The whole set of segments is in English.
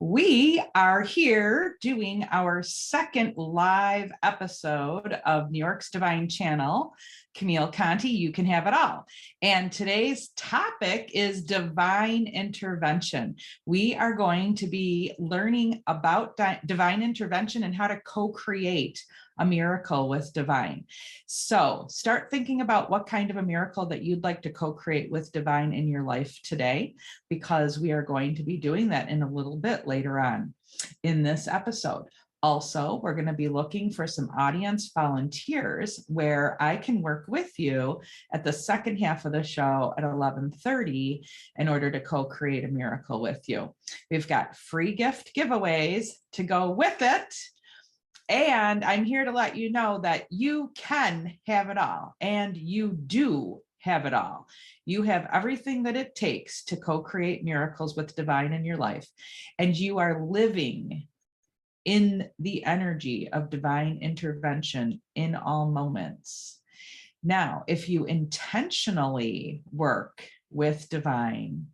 We are here doing our second live episode of New York's Divine Channel. Camille Conti, you can have it all. And today's topic is divine intervention. We are going to be learning about divine intervention and how to co-create a miracle with divine. So start thinking about what kind of a miracle that you'd like to co-create with divine in your life today, because we are going to be doing that in a little bit later on in this episode. Also, we're going to be looking for some audience volunteers where I can work with you at the second half of the show at 11:30 in order to co-create a miracle with you. We've got free gift giveaways to go with it. And I'm here to let you know that you can have it all, and you do have it all. You have everything that it takes to co-create miracles with divine in your life, and you are living in the energy of divine intervention in all moments. Now, if you intentionally work with divine,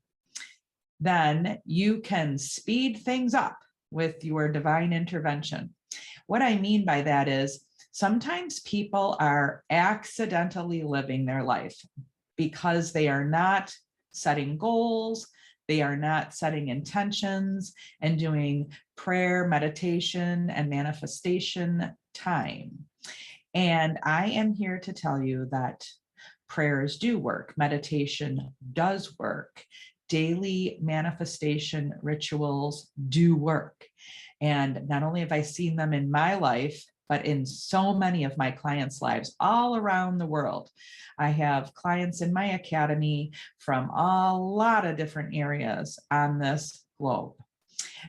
then you can speed things up with your divine intervention. What I mean by that is sometimes people are accidentally living their life because they are not setting goals, they are not setting intentions and doing prayer, meditation, and manifestation time. And I am here to tell you that prayers do work, meditation does work, daily manifestation rituals do work. And not only have I seen them in my life, but in so many of my clients' lives all around the world. I have clients in my academy from a lot of different areas on this globe.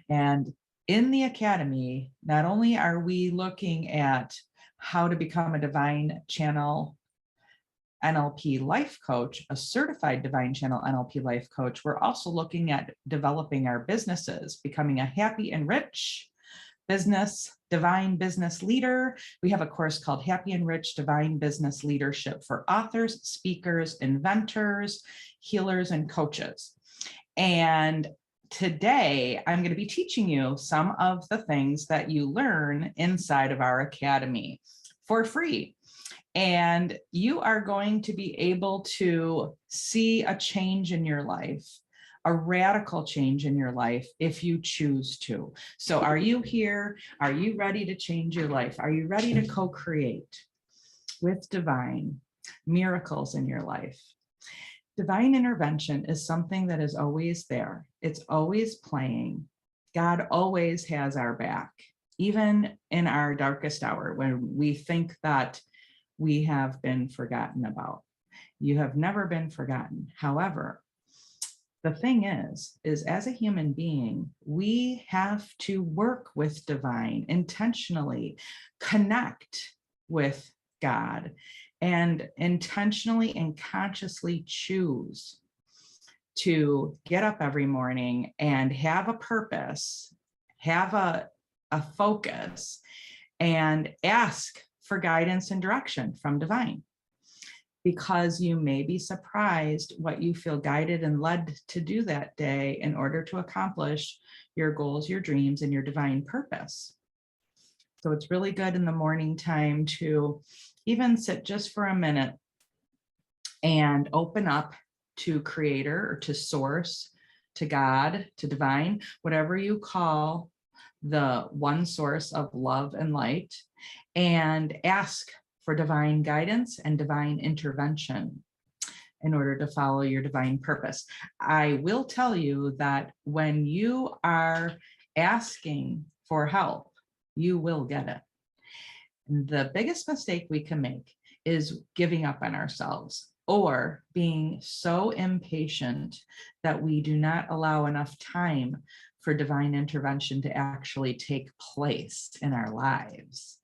And in the academy, not only are we looking at how to become a divine channel NLP life coach, a certified divine channel NLP life coach, we're also looking at developing our businesses, becoming a happy and rich business, divine business leader. We have a course called Happy and Rich Divine Business Leadership for authors, speakers, inventors, healers, and coaches. And today I'm going to be teaching you some of the things that you learn inside of our academy for free. And you are going to be able to see a change in your life, a radical change in your life if you choose to. So are you here? Are you ready to change your life? Are you ready to co-create with divine miracles in your life? Divine intervention is something that is always there. It's always playing. God always has our back, even in our darkest hour when we think that we have been forgotten about. You have never been forgotten. However, the thing is as a human being, we have to work with divine intentionally, connect with God, and intentionally and consciously choose to get up every morning and have a purpose, have a focus, and ask for guidance and direction from divine, because you may be surprised what you feel guided and led to do that day in order to accomplish your goals, your dreams, and your divine purpose. So it's really good in the morning time to even sit just for a minute and open up to Creator or to Source, to God, to divine, whatever you call the one source of love and light, and ask for divine guidance and divine intervention in order to follow your divine purpose. I will tell you that when you are asking for help, you will get it. The biggest mistake we can make is giving up on ourselves or being so impatient that we do not allow enough time for divine intervention to actually take place in our lives.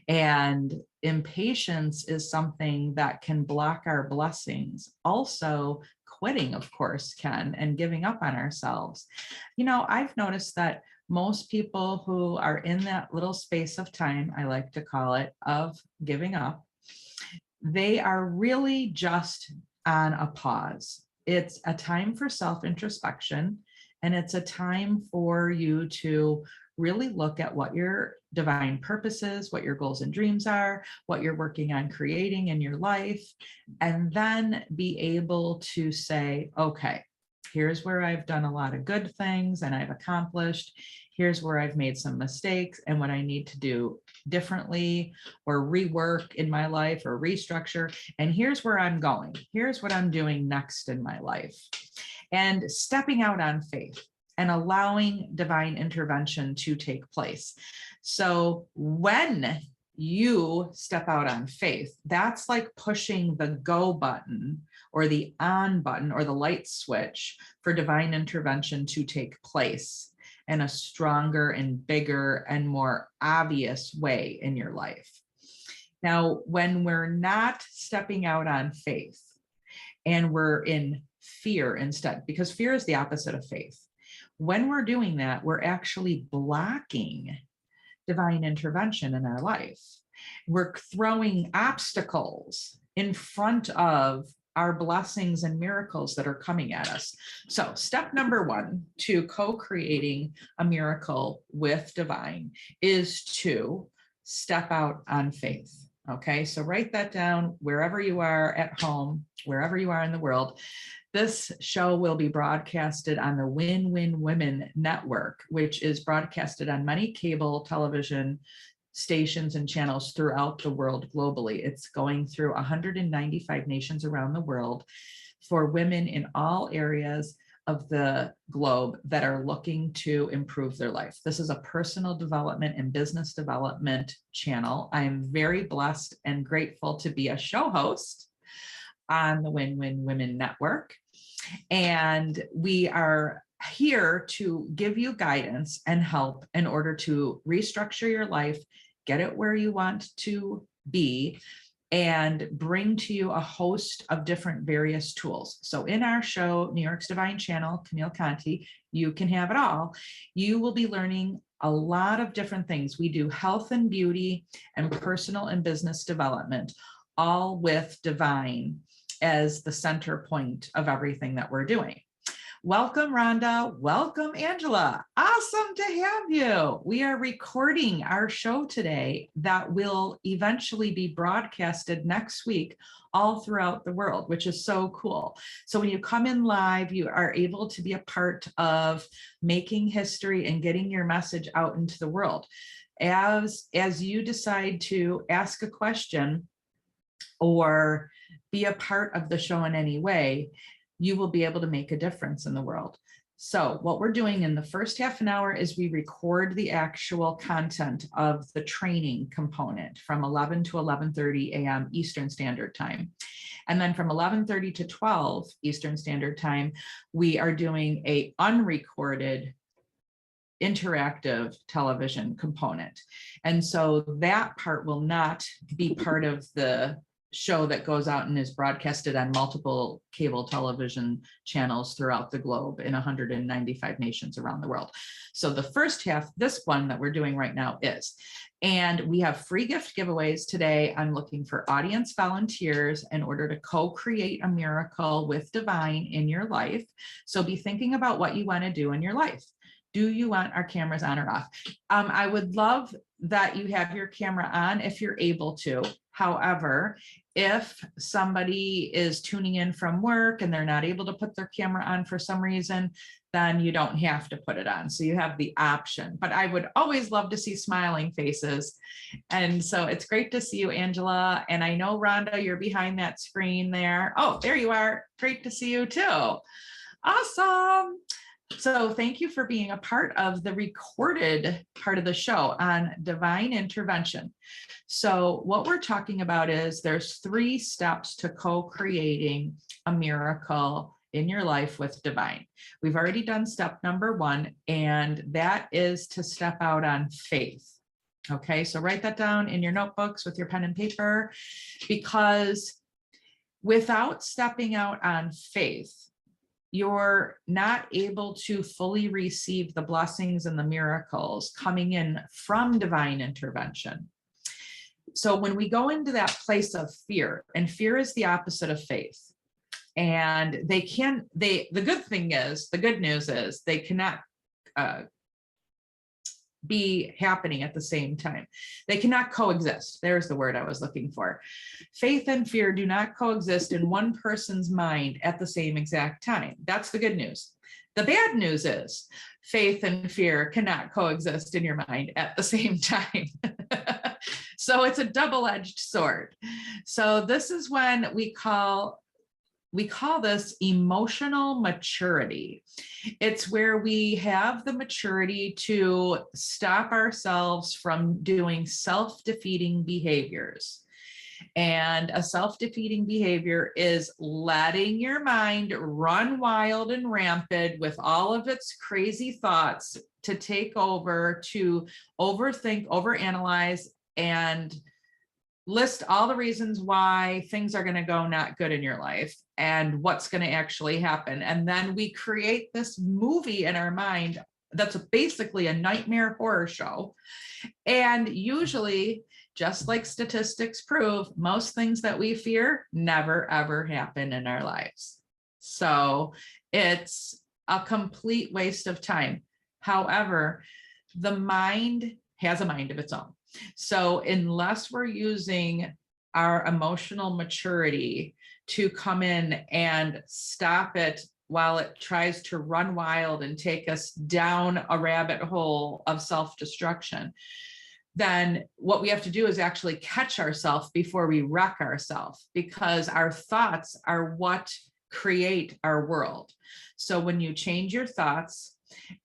And impatience is something that can block our blessings. Also, quitting, of course, can, and giving up on ourselves. You know, I've noticed that most people who are in that little space of time, I like to call it, of giving up, they are really just on a pause. It's a time for self-introspection And it's a time for you to really look at what your divine purpose is, what your goals and dreams are, what you're working on creating in your life, and then be able to say, okay, here's where I've done a lot of good things and I've accomplished. Here's where I've made some mistakes and what I need to do differently or rework in my life or restructure. And here's where I'm going. Here's what I'm doing next in my life. And stepping out on faith and allowing divine intervention to take place. So when you step out on faith, that's like pushing the go button or the on button or the light switch for divine intervention to take place in a stronger and bigger and more obvious way in your life. Now, when we're not stepping out on faith and we're in fear instead, because fear is the opposite of faith. When we're doing that, we're actually blocking divine intervention in our life. We're throwing obstacles in front of our blessings and miracles that are coming at us. So step number one to co-creating a miracle with divine is to step out on faith. Okay, so write that down wherever you are at home, wherever you are in the world. This show will be broadcasted on the Win-Win Women Network, which is broadcasted on many cable television stations and channels throughout the world globally. It's going through 195 nations around the world for women in all areas of the globe that are looking to improve their life. This is a personal development and business development channel. I am very blessed and grateful to be a show host on the Win-Win Women Network. And we are here to give you guidance and help in order to restructure your life, get it where you want to be, and bring to you a host of different various tools. So in our show, New York's Divine Channel, Camille Conti, You Can Have It All, you will be learning a lot of different things. We do health and beauty and personal and business development, all with divine as the center point of everything that we're doing. Welcome, Rhonda. Welcome, Angela. Awesome to have you. We are recording our show today that will eventually be broadcasted next week all throughout the world, which is so cool. So when you come in live, you are able to be a part of making history and getting your message out into the world. As you decide to ask a question or be a part of the show in any way, you will be able to make a difference in the world. So what we're doing in the first half an hour is we record the actual content of the training component from 11 to 11:30 a.m. Eastern Standard Time. And then from 11:30 to 12 Eastern Standard Time, we are doing a unrecorded interactive television component. And so that part will not be part of the show that goes out and is broadcasted on multiple cable television channels throughout the globe in 195 nations around the world. So the first half, this one that we're doing right now is, and we have free gift giveaways today. I'm looking for audience volunteers in order to co-create a miracle with divine in your life. So be thinking about what you want to do in your life. Do you want our cameras on or off? I would love that you have your camera on if you're able to. However, if somebody is tuning in from work and they're not able to put their camera on for some reason, then you don't have to put it on. So you have the option, but I would always love to see smiling faces. And so it's great to see you, Angela. And I know, Rhonda, you're behind that screen there. Oh, there you are. Great to see you too. Awesome. So thank you for being a part of the recorded part of the show on divine intervention. So what we're talking about is there's 3 steps to co-creating a miracle in your life with divine. We've already done step number 1, and that is to step out on faith. Okay, so write that down in your notebooks with your pen and paper, because without stepping out on faith, you're not able to fully receive the blessings and the miracles coming in from divine intervention. So when we go into that place of fear, and fear is the opposite of faith, And the good news is they cannot be happening at the same time. They cannot coexist. There's the word I was looking for. Faith and fear do not coexist in one person's mind at the same exact time. That's the good news. The bad news is faith and fear cannot coexist in your mind at the same time. So it's a double-edged sword. So this is when we call this emotional maturity. It's where we have the maturity to stop ourselves from doing self-defeating behaviors. And a self-defeating behavior is letting your mind run wild and rampant with all of its crazy thoughts to take over, to overthink, overanalyze, and list all the reasons why things are going to go not good in your life and what's going to actually happen. And then we create this movie in our mind that's basically a nightmare horror show. And usually, just like statistics prove, most things that we fear never, ever happen in our lives. So it's a complete waste of time. However, the mind has a mind of its own. So unless we're using our emotional maturity to come in and stop it while it tries to run wild and take us down a rabbit hole of self-destruction, then what we have to do is actually catch ourselves before we wreck ourselves, because our thoughts are what create our world. So when you change your thoughts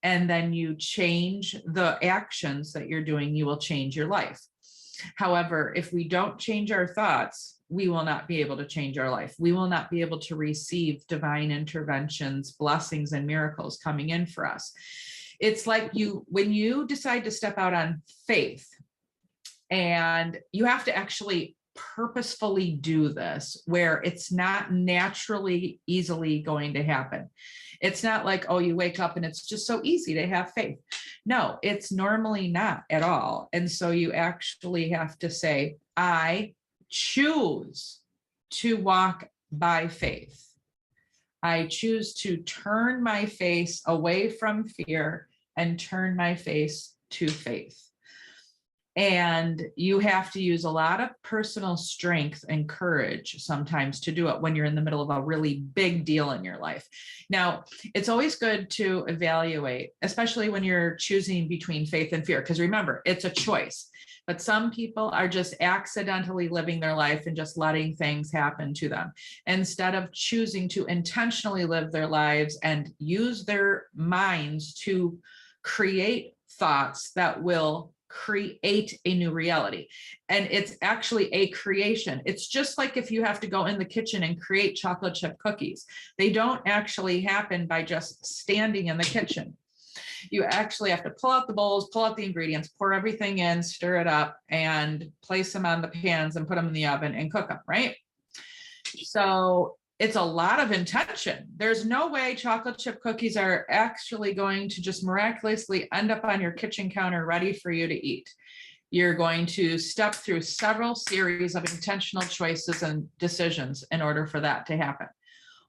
and then you change the actions that you're doing, you will change your life. However, if we don't change our thoughts, we will not be able to change our life. We will not be able to receive divine interventions, blessings, and miracles coming in for us. It's like when you decide to step out on faith, and you have to actually purposefully do this, where it's not naturally easily going to happen. It's not like, oh, you wake up and it's just so easy to have faith. No, it's normally not at all. And so you actually have to say, I choose to walk by faith. I choose to turn my face away from fear and turn my face to faith. And you have to use a lot of personal strength and courage sometimes to do it when you're in the middle of a really big deal in your life. Now, it's always good to evaluate, especially when you're choosing between faith and fear, because remember, it's a choice. But some people are just accidentally living their life and just letting things happen to them, instead of choosing to intentionally live their lives and use their minds to create thoughts that will create a new reality. And it's actually a creation. It's just like if you have to go in the kitchen and create chocolate chip cookies. They don't actually happen by just standing in the kitchen. You actually have to pull out the bowls, pull out the ingredients, pour everything in, stir it up, and place them on the pans and put them in the oven and cook them, right? So it's a lot of intention. There's no way chocolate chip cookies are actually going to just miraculously end up on your kitchen counter ready for you to eat. You're going to step through several series of intentional choices and decisions in order for that to happen.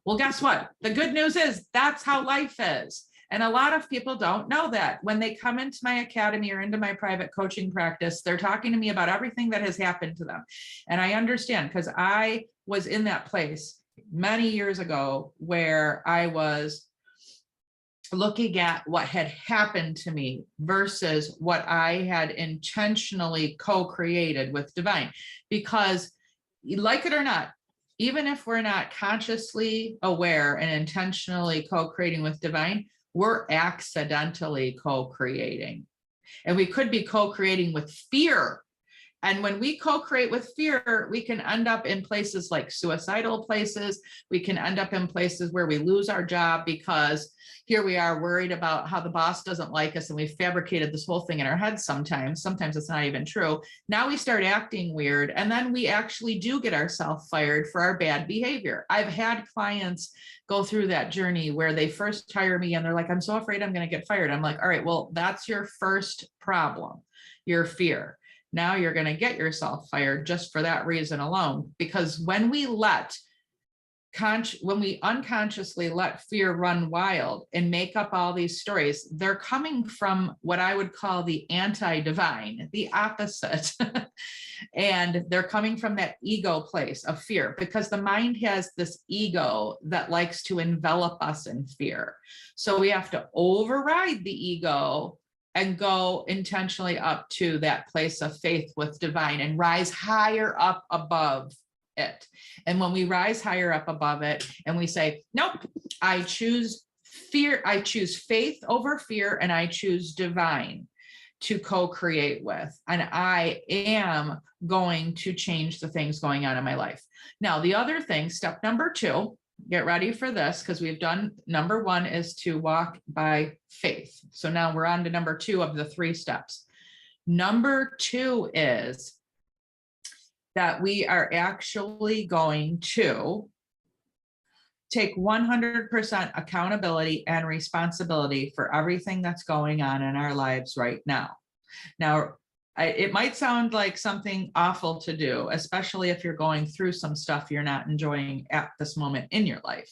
Well, guess what? The good news is that's how life is. And a lot of people don't know that. When they come into my academy or into my private coaching practice, they're talking to me about everything that has happened to them. And I understand, because I was in that place many years ago where I was looking at what had happened to me versus what I had intentionally co-created with divine. Because, like it or not, even if we're not consciously aware and intentionally co-creating with divine, we're accidentally co-creating. And we could be co-creating with fear. And when we co-create with fear, we can end up in places like suicidal places. We can end up in places where we lose our job because here we are worried about how the boss doesn't like us, and we fabricated this whole thing in our heads sometimes. Sometimes it's not even true. Now we start acting weird, and then we actually do get ourselves fired for our bad behavior. I've had clients go through that journey where they first hire me and they're like, I'm so afraid I'm going to get fired. I'm like, all right, well, that's your first problem, your fear. Now you're going to get yourself fired just for that reason alone. Because when we let when we unconsciously let fear run wild and make up all these stories, they're coming from what I would call the anti-divine, the opposite. And they're coming from that ego place of fear, because the mind has this ego that likes to envelop us in fear. So we have to override the ego and go intentionally up to that place of faith with divine and rise higher up above it. And when we rise higher up above it and we say, nope, I choose fear, I choose faith over fear, and I choose divine to co-create with, and I am going to change the things going on in my life. Now, the other thing, step number 2, get ready for this, because we've done number 1 is to walk by faith. So now we're on to number 2 of the 3 steps. Number 2 is that we are actually going to take 100% accountability and responsibility for everything that's going on in our lives right now. Now, it might sound like something awful to do, especially if you're going through some stuff you're not enjoying at this moment in your life.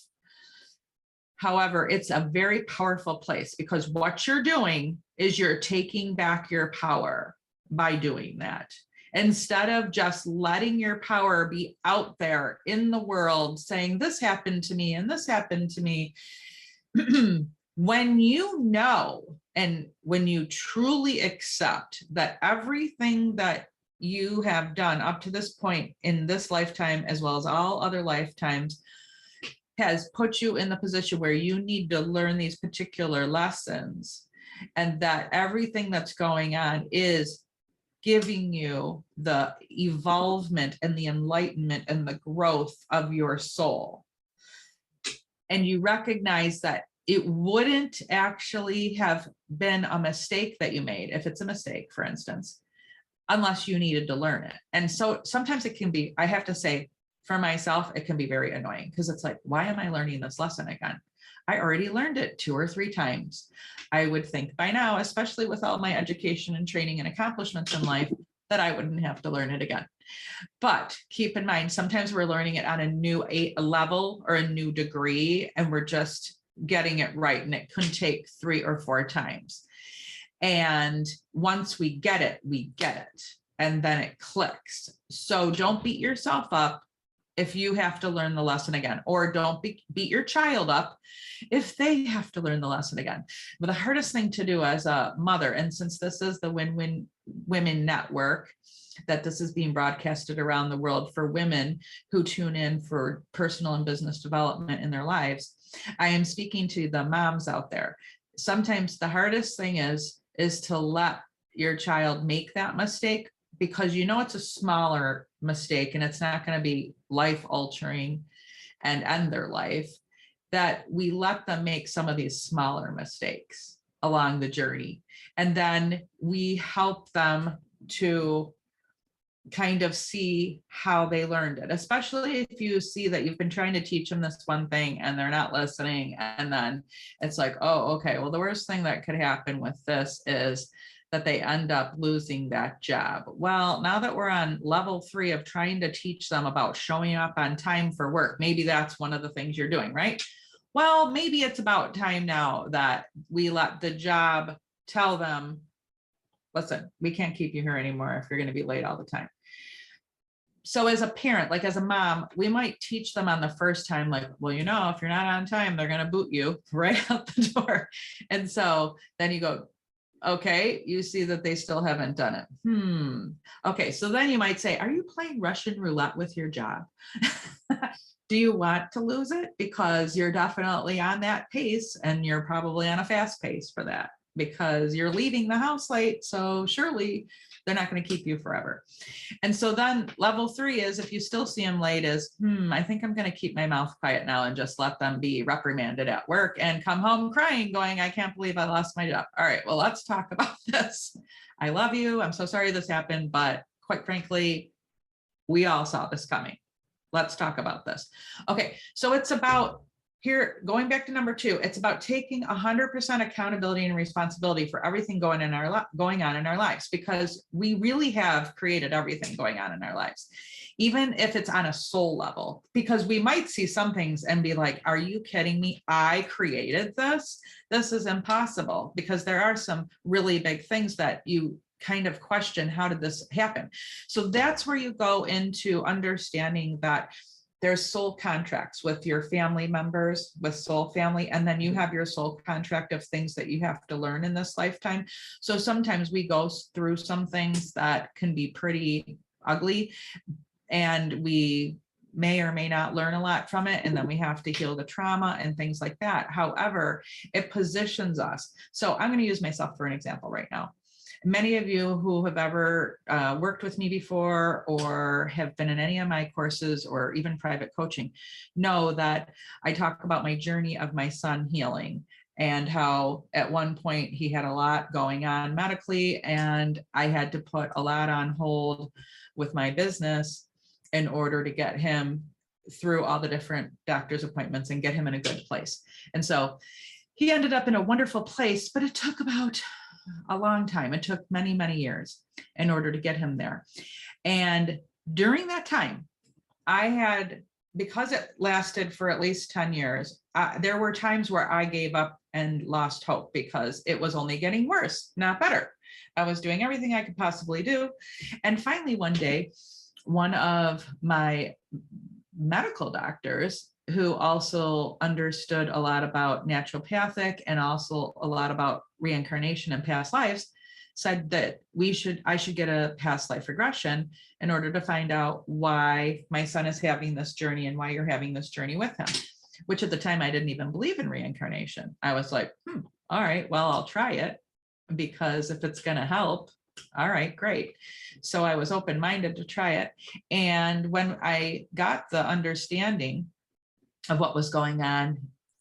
However, it's a very powerful place, because what you're doing is you're taking back your power by doing that. Instead of just letting your power be out there in the world saying, this happened to me and this happened to me. When you know, and when you truly accept that everything that you have done up to this point in this lifetime, as well as all other lifetimes, has put you in the position where you need to learn these particular lessons, and that everything that's going on is giving you the evolvement and the enlightenment and the growth of your soul. And you recognize that it wouldn't actually have been a mistake that you made, if it's a mistake, for instance, unless you needed to learn it. And so sometimes it can be, I have to say, for myself, it can be very annoying, because it's like, why am I learning this lesson again? I already learned it 2 or 3 times. I would think by now, especially with all my education and training and accomplishments in life, that I wouldn't have to learn it again. But keep in mind, sometimes we're learning it on a new level or a new degree, and we're just getting it right. And it could take 3 or 4 times. And once we get it, and then it clicks. So don't beat yourself up if you have to learn the lesson again, or don't beat your child up if they have to learn the lesson again. But the hardest thing to do as a mother, and since this is the Win-Win Women Network, that this is being broadcasted around the world for women who tune in for personal and business development in their lives, I am speaking to the moms out there. Sometimes the hardest thing is to let your child make that mistake, because you know it's a smaller mistake and it's not going to be life altering and end their life, that we let them make some of these smaller mistakes along the journey. And then we help them to kind of see how they learned it, especially if you see that you've been trying to teach them this one thing and they're not listening. And then it's like, oh, okay, well, the worst thing that could happen with this is that they end up losing that job. Well, now that we're on level 3 of trying to teach them about showing up on time for work, maybe that's one of the things you're doing, right? Well, maybe it's about time now that we let the job tell them, listen, we can't keep you here anymore if you're going to be late all the time. So as a parent, like as a mom, we might teach them on the first time, like, well, you know, if you're not on time, they're going to boot you right out the door. And so then you go, okay, you see that they still haven't done it. Okay, so then you might say, are you playing Russian roulette with your job? Do you want to lose it? Because you're definitely on that pace, and you're probably on a fast pace for that, because you're leaving the house late. So surely they're not going to keep you forever. And so then level 3 is, if you still see them late, is, I think I'm going to keep my mouth quiet now and just let them be reprimanded at work and come home crying, going, I can't believe I lost my job. All right, well, let's talk about this. I love you. I'm so sorry this happened, but quite frankly, we all saw this coming. Let's talk about this. Okay, so it's about here, going back to number 2, it's about taking 100% accountability and responsibility for everything going on in our lives, because we really have created everything going on in our lives, even if it's on a soul level, because we might see some things and be like, are you kidding me? I created this. This is impossible, because there are some really big things that you kind of question, how did this happen? So that's where you go into understanding that there's soul contracts with your family members, with soul family, and then you have your soul contract of things that you have to learn in this lifetime. So sometimes we go through some things that can be pretty ugly, and we may or may not learn a lot from it, and then we have to heal the trauma and things like that. However, it positions us. So I'm going to use myself for an example right now. Many of you who have ever worked with me before or have been in any of my courses or even private coaching know that I talk about my journey of my son healing, and how at one point he had a lot going on medically, and I had to put a lot on hold with my business in order to get him through all the different doctor's appointments and get him in a good place. And so he ended up in a wonderful place, but it took about a long time. It took many, many years in order to get him there. And during that time, I had, because it lasted for at least 10 years, there were times where I gave up and lost hope, because it was only getting worse, not better. I was doing everything I could possibly do. And finally, one day, one of my medical doctors, who also understood a lot about naturopathic and also a lot about reincarnation and past lives, said that I should get a past life regression in order to find out why my son is having this journey and why you're having this journey with him, which at the time I didn't even believe in reincarnation. I was like, all right, well, I'll try it, because if it's going to help, all right, great. So I was open-minded to try it. And when I got the understanding of what was going on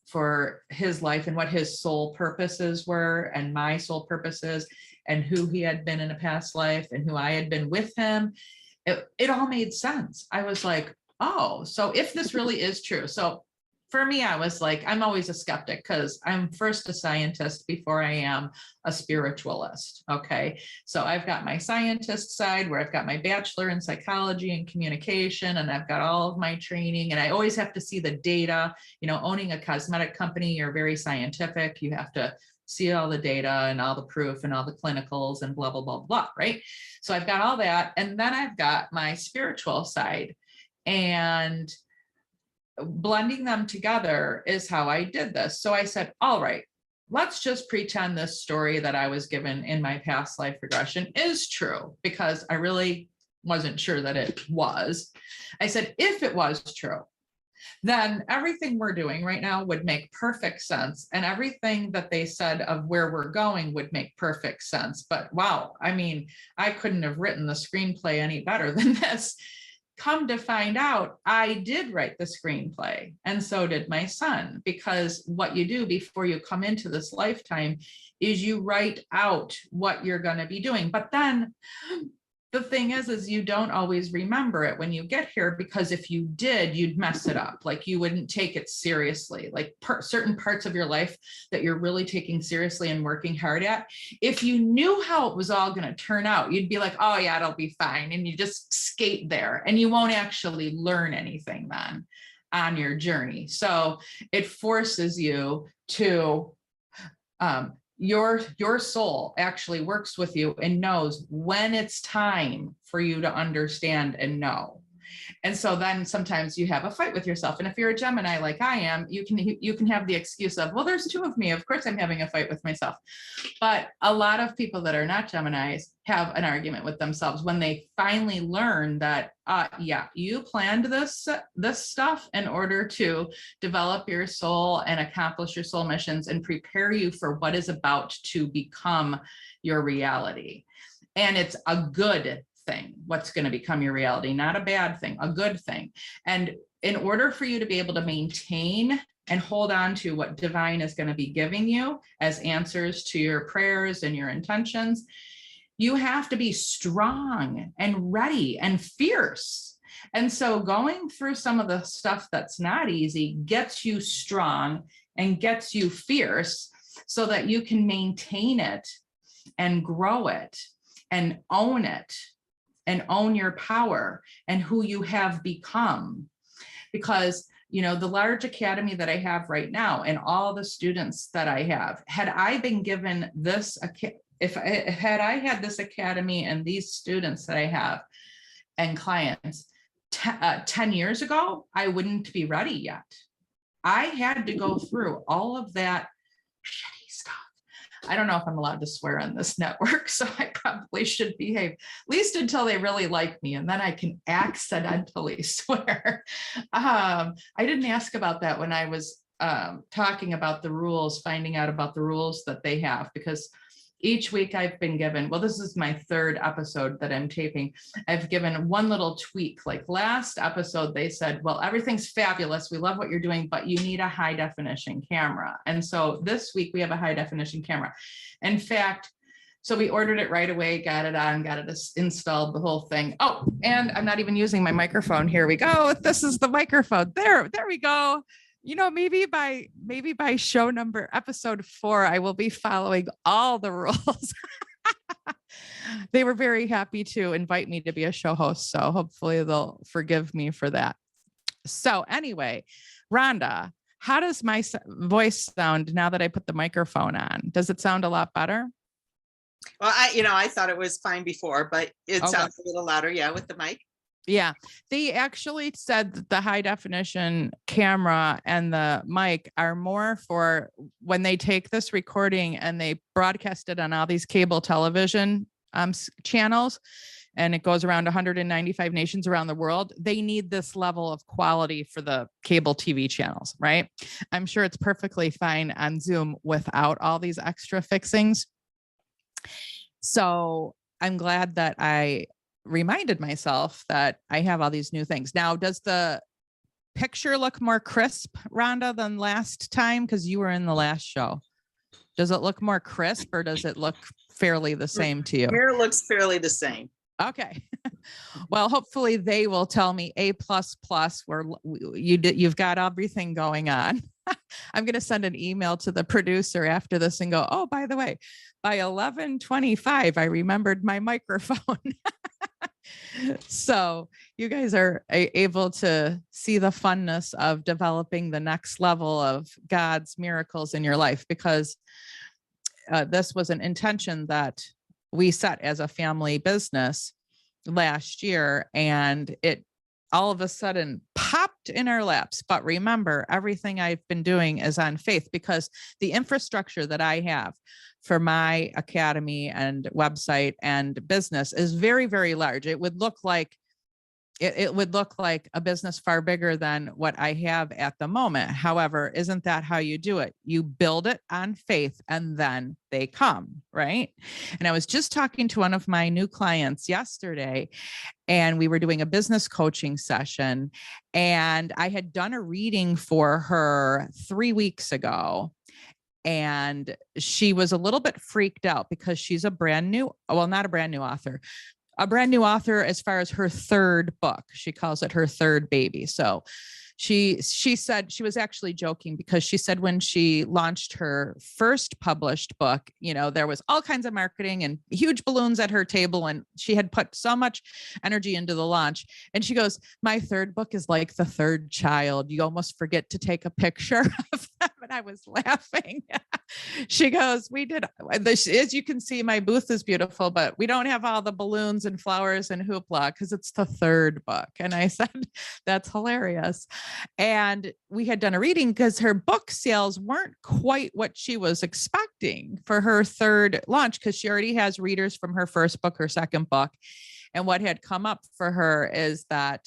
for his life and what his soul purposes were and my soul purposes and who he had been in a past life and who I had been with him, it all made sense. I was like, oh, so if this really is true. So for me, I was like, I'm always a skeptic, because I'm first a scientist before I am a spiritualist. Okay. So I've got my scientist side where I've got my bachelor in psychology and communication, and I've got all of my training, and I always have to see the data. Owning a cosmetic company, you're very scientific. You have to see all the data and all the proof and all the clinicals and blah, blah, blah, blah. Right. So I've got all that. And then I've got my spiritual side, and blending them together is how I did this. So I said, all right, let's just pretend this story that I was given in my past life regression is true, because I really wasn't sure that it was. I said, if it was true, then everything we're doing right now would make perfect sense. And everything that they said of where we're going would make perfect sense. But wow, I mean, I couldn't have written the screenplay any better than this. Come to find out, I did write the screenplay, and so did my son, because what you do before you come into this lifetime is you write out what you're going to be doing. But then the thing is you don't always remember it when you get here, because if you did, you'd mess it up. Like, you wouldn't take it seriously, like certain parts of your life that you're really taking seriously and working hard at. If you knew how it was all going to turn out, you'd be like, oh yeah, it'll be fine. And you just skate there, and you won't actually learn anything then on your journey. So it forces you to, your soul actually works with you and knows when it's time for you to understand and know. And so then sometimes you have a fight with yourself. And if you're a Gemini like I am, you can have the excuse of, well, there's 2 of me. Of course I'm having a fight with myself. But a lot of people that are not Geminis have an argument with themselves when they finally learn that, yeah, you planned this stuff in order to develop your soul and accomplish your soul missions and prepare you for what is about to become your reality. And it's a good thing, what's going to become your reality, not a bad thing, a good thing. And in order for you to be able to maintain and hold on to what divine is going to be giving you as answers to your prayers and your intentions, you have to be strong and ready and fierce. And so going through some of the stuff that's not easy gets you strong and gets you fierce so that you can maintain it and grow it and own your power and who you have become. Because, you know, the large academy that I have right now and all the students that I have, had I been given this, had I had this academy and these students that I have and clients 10 years ago, I wouldn't be ready yet. I had to go through all of that shitty stuff. I don't know if I'm allowed to swear on this network, so I probably should behave, at least until they really like me, and then I can accidentally swear. I didn't ask about that when I was talking about the rules, finding out about the rules that they have, because each week I've been given, well, this is my third episode that I'm taping. I've given one little tweak. Like last episode, they said, well, everything's fabulous. We love what you're doing, but you need a high definition camera. And so this week we have a high definition camera. In fact, so we ordered it right away, got it on, got it installed, the whole thing. Oh, and I'm not even using my microphone. Here we go. This is the microphone. There we go. You know, maybe by show number episode 4, I will be following all the rules. They were very happy to invite me to be a show host, so hopefully they'll forgive me for that. So anyway, Rhonda, how does my voice sound now that I put the microphone on? Does it sound a lot better? Well, I thought it was fine before, but it Okay. sounds a little louder. Yeah, with the mic. Yeah, they actually said that the high definition camera and the mic are more for when they take this recording and they broadcast it on all these cable television channels, and it goes around 195 nations around the world. They need this level of quality for the cable TV channels, right? I'm sure it's perfectly fine on Zoom without all these extra fixings. So I'm glad that I reminded myself that I have all these new things. Now, does the picture look more crisp, Rhonda, than last time? Because you were in the last show. Does it look more crisp, or does it look fairly the same to you? Here looks fairly the same. Okay. Well, hopefully they will tell me A++, where you've got everything going on. I'm going to send an email to the producer after this and go, oh, by the way, by 11:25, I remembered my microphone. So you guys are able to see the funness of developing the next level of God's miracles in your life, because this was an intention that we set as a family business last year, and it all of a sudden popped in our laps. But remember, everything I've been doing is on faith, because the infrastructure that I have for my academy and website and business is very, very large. It would look like a business far bigger than what I have at the moment. However, isn't that how you do it? You build it on faith and then they come, right? And I was just talking to one of my new clients yesterday, and we were doing a business coaching session, and I had done a reading for her 3 weeks ago. And she was a little bit freaked out because she's not a brand new author, a brand new author as far as her third book. She calls it her third baby. So she said, she was actually joking, because she said when she launched her first published book, there was all kinds of marketing and huge balloons at her table, and she had put so much energy into the launch. And she goes, my third book is like the third child. You almost forget to take a picture of them. And I was laughing. She goes, as you can see, my booth is beautiful, but we don't have all the balloons and flowers and hoopla because it's the third book. And I said, that's hilarious. And we had done a reading because her book sales weren't quite what she was expecting for her third launch, because she already has readers from her first book, her second book. And what had come up for her is that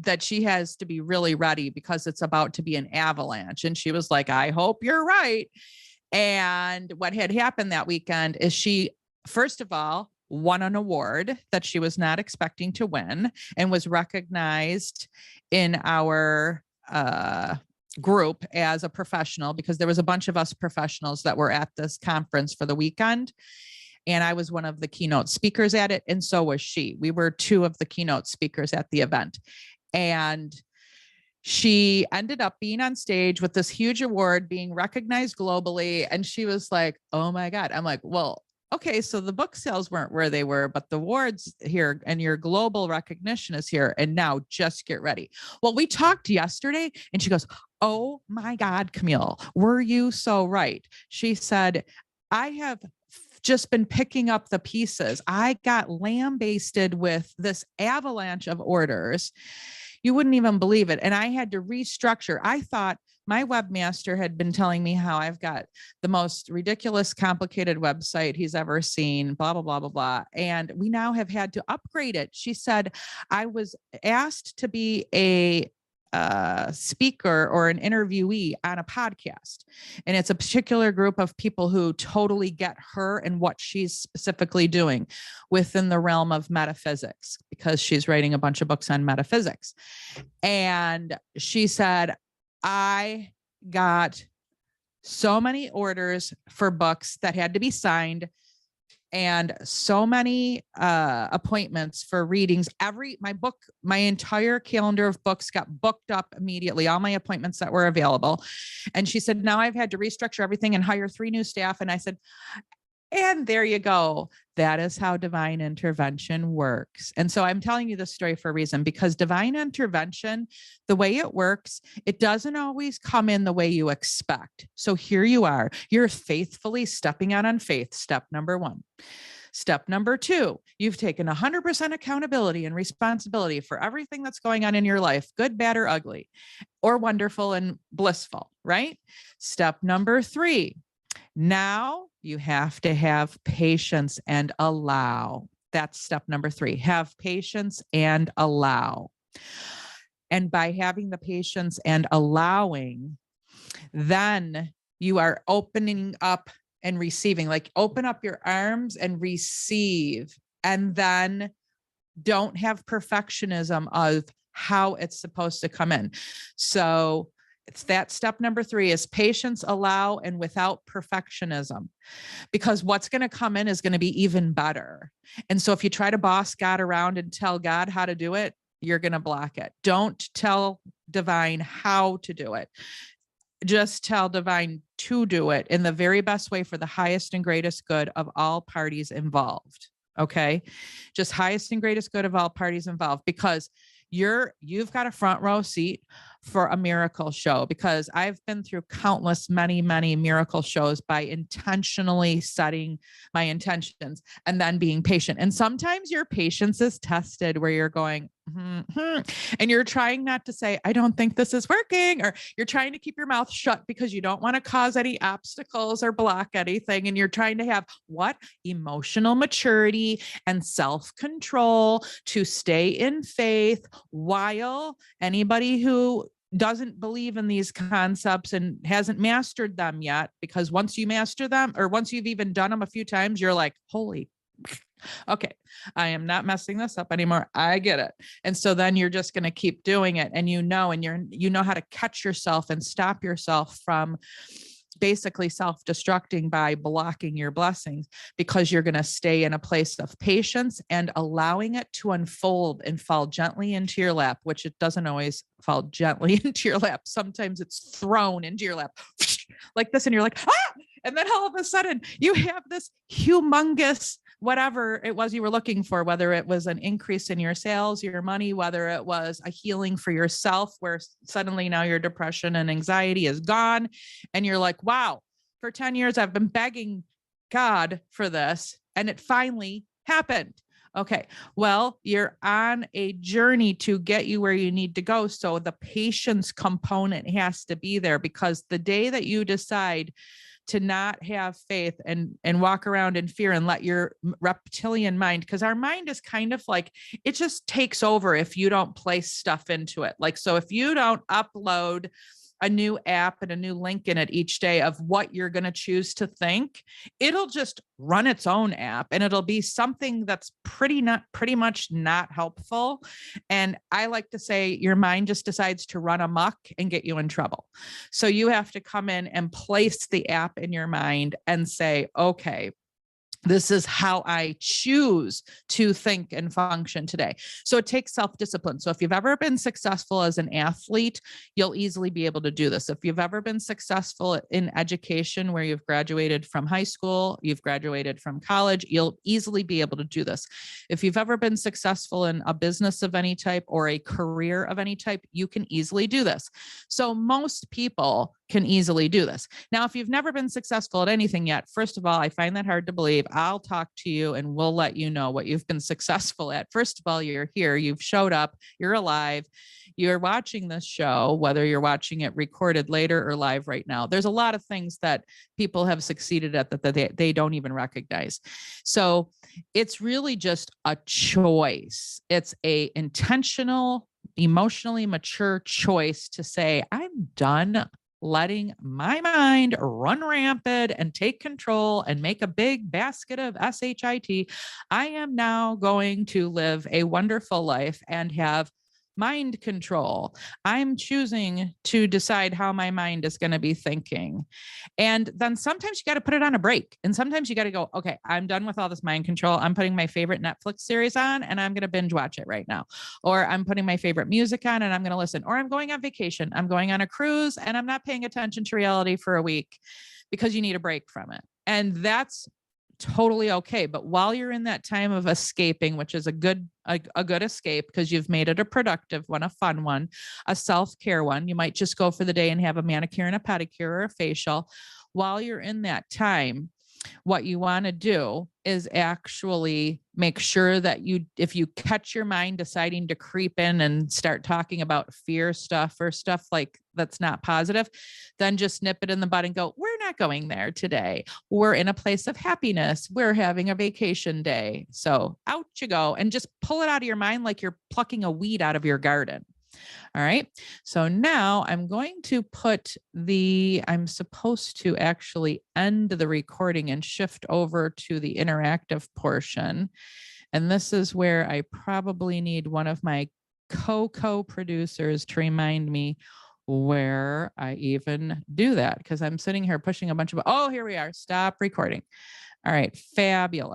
that she has to be really ready because it's about to be an avalanche. And she was like, I hope you're right. And what had happened that weekend is she, first of all, won an award that she was not expecting to win, and was recognized in our group as a professional, because there was a bunch of us professionals that were at this conference for the weekend. And I was one of the keynote speakers at it. And so was she. We were two of the keynote speakers at the event. And she ended up being on stage with this huge award, being recognized globally. And she was like, oh my God. I'm like, well, okay, so the book sales weren't where they were, but the awards here and your global recognition is here. And now just get ready. Well, we talked yesterday and she goes, oh my God, Camille, were you so right? She said, I have just been picking up the pieces. I got lambasted with this avalanche of orders. You wouldn't even believe it. And I had to restructure. I thought my webmaster had been telling me how I've got the most ridiculous, complicated website he's ever seen, blah, blah, blah, blah, blah. And we now have had to upgrade it. She said, I was asked to be a speaker or an interviewee on a podcast. And it's a particular group of people who totally get her and what she's specifically doing within the realm of metaphysics, because she's writing a bunch of books on metaphysics. And she said, I got so many orders for books that had to be signed and so many appointments for readings. My entire calendar of books got booked up immediately, all my appointments that were available. And she said, now I've had to restructure everything and hire 3 new staff. And I said, and there you go. That is how divine intervention works. And so I'm telling you this story for a reason, because divine intervention, the way it works, it doesn't always come in the way you expect. So here you are, you're faithfully stepping out on faith. Step number 1. Step number 2, you've taken 100% accountability and responsibility for everything that's going on in your life, good, bad, or ugly, or wonderful and blissful, right? Step number 3, now you have to have patience and allow. That's step number 3. Have patience and allow. And by having the patience and allowing, then you are opening up and receiving, like open up your arms and receive. And then don't have perfectionism of how it's supposed to come in. So it's that step number 3 is patience, allow, and without perfectionism, because what's going to come in is going to be even better. And so if you try to boss God around and tell God how to do it, you're going to block it. Don't tell divine how to do it. Just tell divine to do it in the very best way for the highest and greatest good of all parties involved. Okay. Just highest and greatest good of all parties involved, because you've got a front row seat for a miracle show, because I've been through countless, many miracle shows by intentionally setting my intentions and then being patient. And sometimes your patience is tested where you're going, and you're trying not to say, I don't think this is working, or you're trying to keep your mouth shut because you don't want to cause any obstacles or block anything. And you're trying to have what? Emotional maturity and self-control to stay in faith, while anybody who doesn't believe in these concepts and hasn't mastered them yet, because once you master them, or once you've even done them a few times, you're like, holy, okay, I am not messing this up anymore. I get it. And so then you're just going to keep doing it. And you know how to catch yourself and stop yourself from basically self-destructing by blocking your blessings, because you're going to stay in a place of patience and allowing it to unfold and fall gently into your lap, which it doesn't always fall gently into your lap. Sometimes it's thrown into your lap like this, and you're like, ah! And then all of a sudden you have this humongous, whatever it was you were looking for, whether it was an increase in your sales, your money, whether it was a healing for yourself, where suddenly now your depression and anxiety is gone. And you're like, wow, for 10 years, I've been begging God for this, and it finally happened. Okay. Well, you're on a journey to get you where you need to go. So the patience component has to be there, because the day that you decide to not have faith and walk around in fear and let your reptilian mind, because our mind is kind of like, it just takes over if you don't place stuff into it. Like, so if you don't upload a new app and a new link in it each day of what you're going to choose to think, it'll just run its own app, and it'll be something that's pretty much not helpful. And I like to say your mind just decides to run amok and get you in trouble. So you have to come in and place the app in your mind and say, okay, This is how I choose to think and function today. So it takes self-discipline. So if you've ever been successful as an athlete, you'll easily be able to do this. If you've ever been successful in education, where you've graduated from high school, you've graduated from college, you'll easily be able to do this. If you've ever been successful in a business of any type or a career of any type, you can easily do this. So most people can easily do this. Now, if you've never been successful at anything yet, first of all, I find that hard to believe. I'll talk to you and we'll let you know what you've been successful at. First of all, you're here, you've showed up, you're alive, you're watching this show, whether you're watching it recorded later or live right now. There's a lot of things that people have succeeded at that they don't even recognize. So it's really just a choice. It's a intentional, emotionally mature choice to say, I'm done letting my mind run rampant and take control and make a big basket of SHIT. I am now going to live a wonderful life and have mind control. I'm choosing to decide how my mind is going to be thinking. And then sometimes you got to put it on a break. And sometimes you got to go, okay, I'm done with all this mind control. I'm putting my favorite Netflix series on and I'm going to binge watch it right now. Or I'm putting my favorite music on and I'm going to listen. Or I'm going on vacation. I'm going on a cruise and I'm not paying attention to reality for a week because you need a break from it. And that's totally okay. But while you're in that time of escaping, which is a good escape because you've made it a productive one, a fun one, a self-care one, you might just go for the day and have a manicure and a pedicure or a facial. While you're in that time, what you want to do is actually make sure that if you catch your mind deciding to creep in and start talking about fear stuff or stuff like that's not positive, then just nip it in the bud and go, we're not going there today. We're in a place of happiness. We're having a vacation day. So out you go and just pull it out of your mind like you're plucking a weed out of your garden. All right. So now I'm going to I'm supposed to actually end the recording and shift over to the interactive portion. And this is where I probably need one of my co-producers to remind me where I even do that, because I'm sitting here pushing a bunch of, oh, here we are. Stop recording. All right. Fabulous.